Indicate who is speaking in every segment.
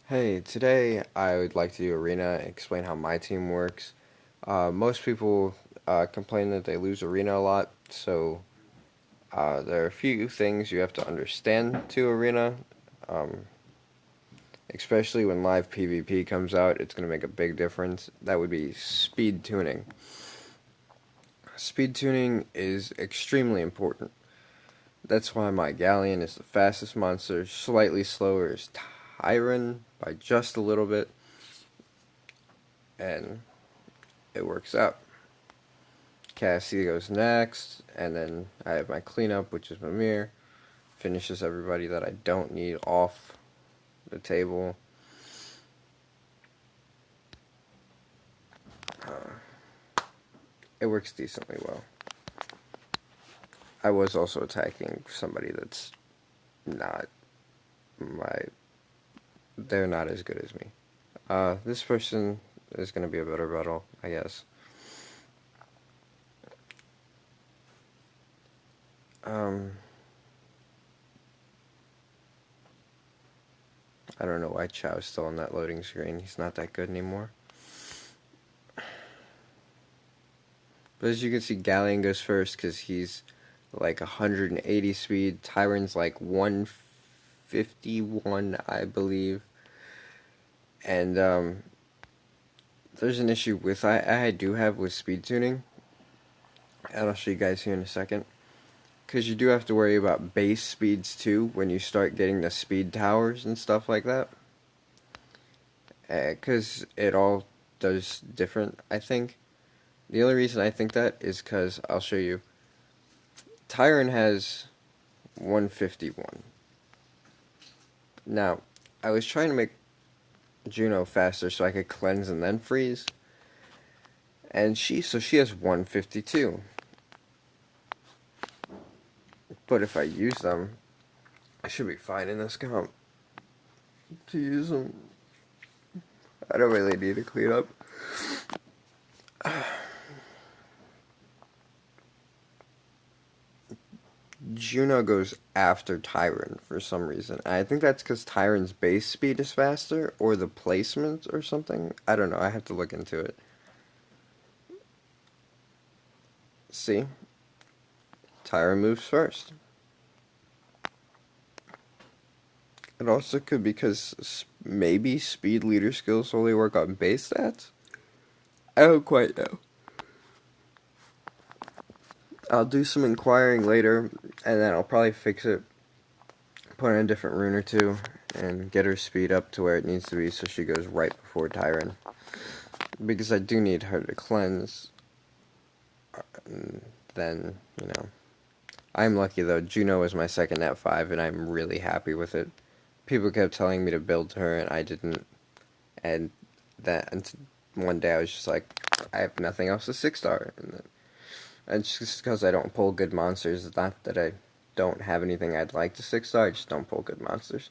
Speaker 1: Hey, today I would like to do Arena, explain how my team works. Most people complain that they lose Arena a lot, so there are a few things you have to understand to Arena, um, especially when live PvP comes out. It's going to make a big difference. That would be speed tuning. Speed tuning is extremely important. That's why my Galleon is the fastest monster. Slightly slower is Tyron by just a little bit, and it works out. Cassie goes next, and then I have my cleanup, which is Mimir. Finishes everybody that I don't need off the table. It works decently well. I was also attacking somebody that's not my. They're not as good as me. This person is going to be a better battle, I guess. Um, I don't know why Chow's still on that loading screen. He's not that good anymore. But as you can see, Galleon goes first because he's like 180 speed. Tyron's like 151, I believe. And there's an issue with I do have with speed tuning, and I'll show you guys here in a second. Because you do have to worry about base speeds too when you start getting the speed towers and stuff like that. Because it all does different, I think. The only reason I think that is because I'll show you. Tyron has 151. Now, I was trying to make Juno faster so I could cleanse and then freeze. And she has 152. But if I use them, I should be fine in this comp to use them. I don't really need to clean up. Juno goes after Tyron for some reason. I think that's because Tyron's base speed is faster, or the placement or something. I don't know. I have to look into it. See? Tyron moves first. It also could be because maybe speed leader skills only work on base stats? I don't quite know. I'll do some inquiring later, and then I'll probably fix it, put in a different rune or two, and get her speed up to where it needs to be so she goes right before Tyron. Because I do need her to cleanse. And then, I'm lucky though. Juno is my second at 5, and I'm really happy with it. People kept telling me to build her, and I didn't. And one day I was just like, I have nothing else to 6-star. And just because I don't pull good monsters, it's not that I don't have anything I'd like to 6-star, I just don't pull good monsters.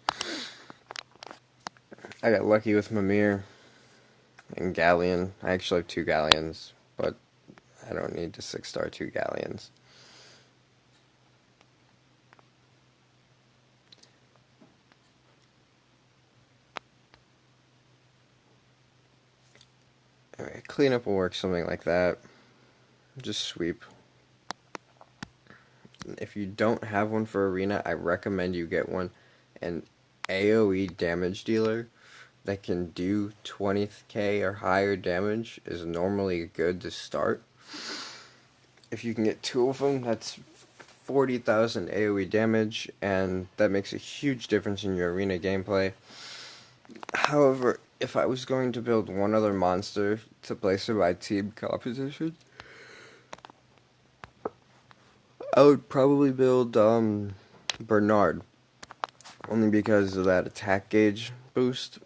Speaker 1: I got lucky with Mimir and Galleon. I actually have 2 Galleons, but I don't need to 6-star 2 Galleons. Anyway, cleanup will work something like that. Just sweep. If you don't have one for Arena, I recommend you get one. An AoE damage dealer that can do 20k or higher damage is normally good to start. If you can get 2 of them, that's 40,000 AoE damage, and that makes a huge difference in your Arena gameplay. However, if I was going to build one other monster to place in my team composition, I would probably build Bernard, only because of that attack gauge boost,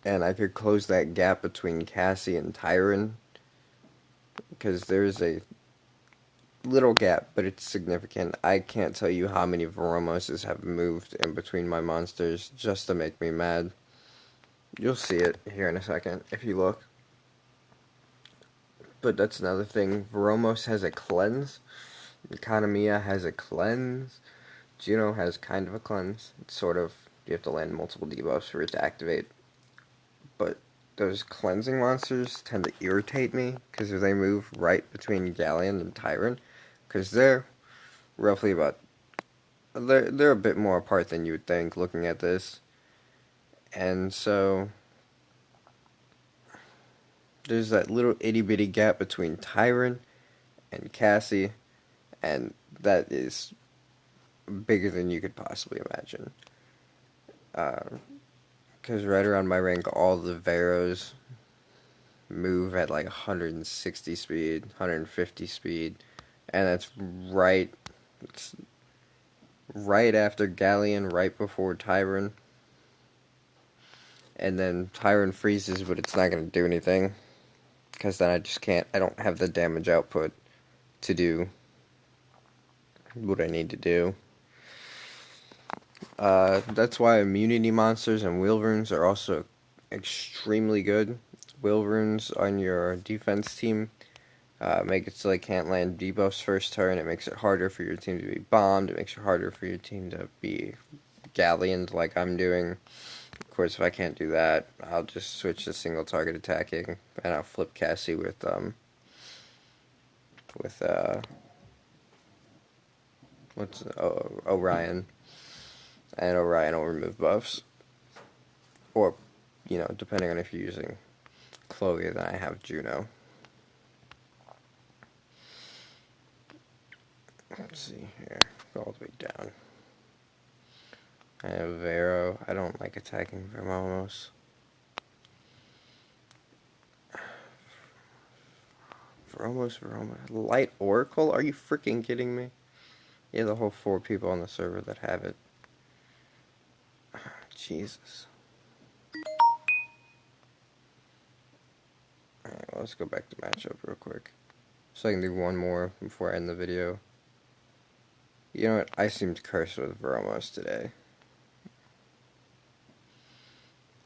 Speaker 1: and I could close that gap between Cassie and Tyron, because there's a little gap, but it's significant. I can't tell you how many Varomoses have moved in between my monsters just to make me mad. You'll see it here in a second if you look. But that's another thing. Varomos has a cleanse. Economia has a cleanse. Juno has kind of a cleanse. It's sort of, you have to land multiple debuffs for it to activate. but those cleansing monsters tend to irritate me because they move right between Galleon and Tyrant, because they're roughly about they're a bit more apart than you would think looking at this, and so there's that little itty bitty gap between Tyrant and Cassie, and that is bigger than you could possibly imagine. Because right around my rank, all the Veros move at like 160 speed, 150 speed, and it's right after Galleon, right before Tyrant, and then Tyrant freezes, but it's not going to do anything, because then I don't have the damage output to do what I need to do. That's why immunity monsters and wheel runes are also extremely good. Wheel runes on your defense team make it so they can't land debuffs first turn. It makes it harder for your team to be bombed. It makes it harder for your team to be galleoned like I'm doing. Of course, if I can't do that, I'll just switch to single target attacking, and I'll flip Cassie with Orion, and Orion will remove buffs, or depending on if you're using Chloe, then I have Juno. Let's see here, go all the way down. I have Vero. I don't like attacking Vermomos. Veromos. Light Oracle? Are you freaking kidding me? Yeah, the whole 4 people on the server that have it. Jesus. Alright, well, let's go back to matchup real quick, so I can do one more before I end the video. You know what? I seemed cursed with Veromos today.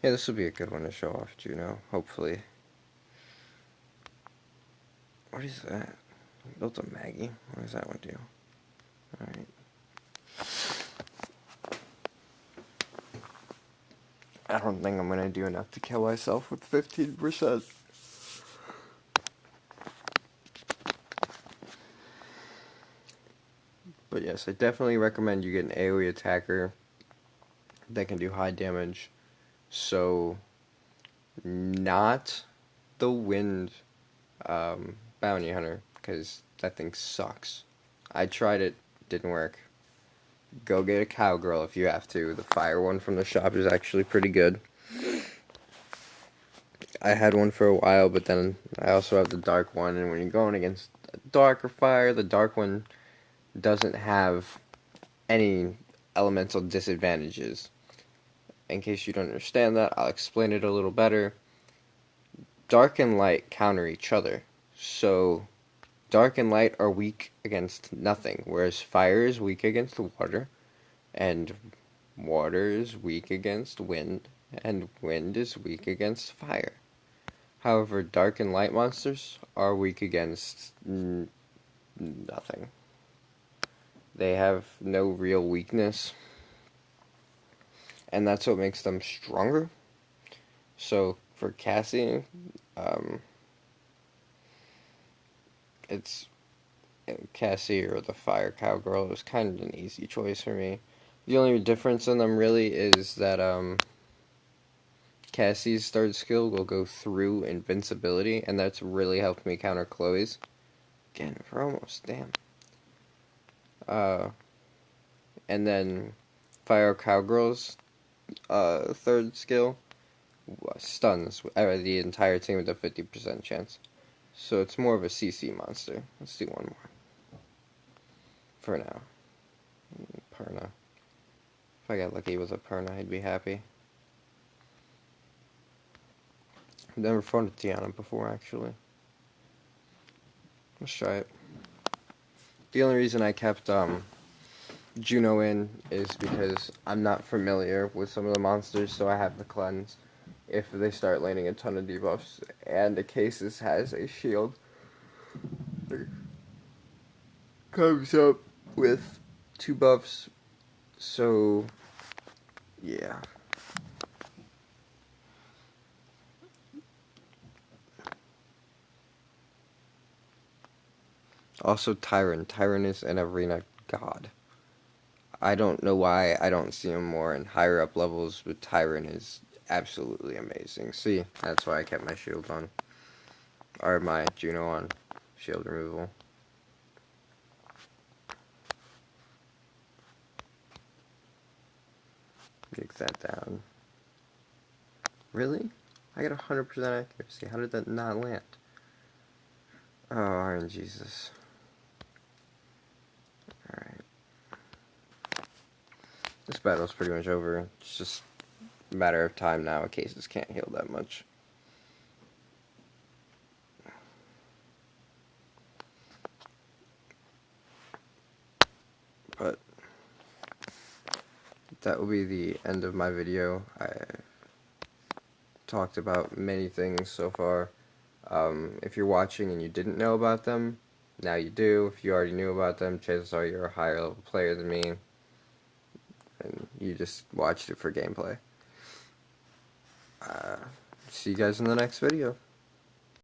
Speaker 1: Yeah, this will be a good one to show off Juno, hopefully. What is that? Built a Maggie? What does that one do? Alright. I don't think I'm going to do enough to kill myself with 15%. But yes, I definitely recommend you get an AoE attacker that can do high damage. So, not the Wind Bounty Hunter, because that thing sucks. I tried it, didn't work. Go get a Cowgirl if you have to. The fire one from the shop is actually pretty good. I had one for a while, but then I also have the dark one, and when you're going against dark or fire, the dark one doesn't have any elemental disadvantages. In case you don't understand that, I'll explain it a little better. Dark and light counter each other. So, dark and light are weak against nothing, whereas fire is weak against water, and water is weak against wind, and wind is weak against fire. However, dark and light monsters are weak against nothing. They have no real weakness, and that's what makes them stronger. So for Cassie, it's Cassie or the Fire Cowgirl. It was kind of an easy choice for me. The only difference in them really is that Cassie's third skill will go through invincibility, and that's really helped me counter Chloe's. Again, we're almost, damn. And then Fire Cowgirl's third skill stuns the entire team with a 50% chance. So it's more of a CC monster. Let's do one more. For now. Perna. If I got lucky with a Perna, I'd be happy. I've never fought a Tiana before, actually. Let's try it. The only reason I kept Juno in is because I'm not familiar with some of the monsters, so I have the cleanse. If they start landing a ton of debuffs, and the Cases has a shield, comes up with 2 buffs, so yeah. Also, Tyron. Tyron is an arena god. I don't know why I don't see him more in higher up levels, but Tyron is absolutely amazing. See, that's why I kept my shield on. Or my Juno on shield removal. Dig that down. Really? I got 100% accuracy. How did that not land? Oh, RNGesus. Alright. This battle's pretty much over. It's just a matter of time now. Cases can't heal that much. But that will be the end of my video. I talked about many things so far. If you're watching and you didn't know about them, now you do. If you already knew about them, chances are you're a higher level player than me, and you just watched it for gameplay. See you guys in the next video.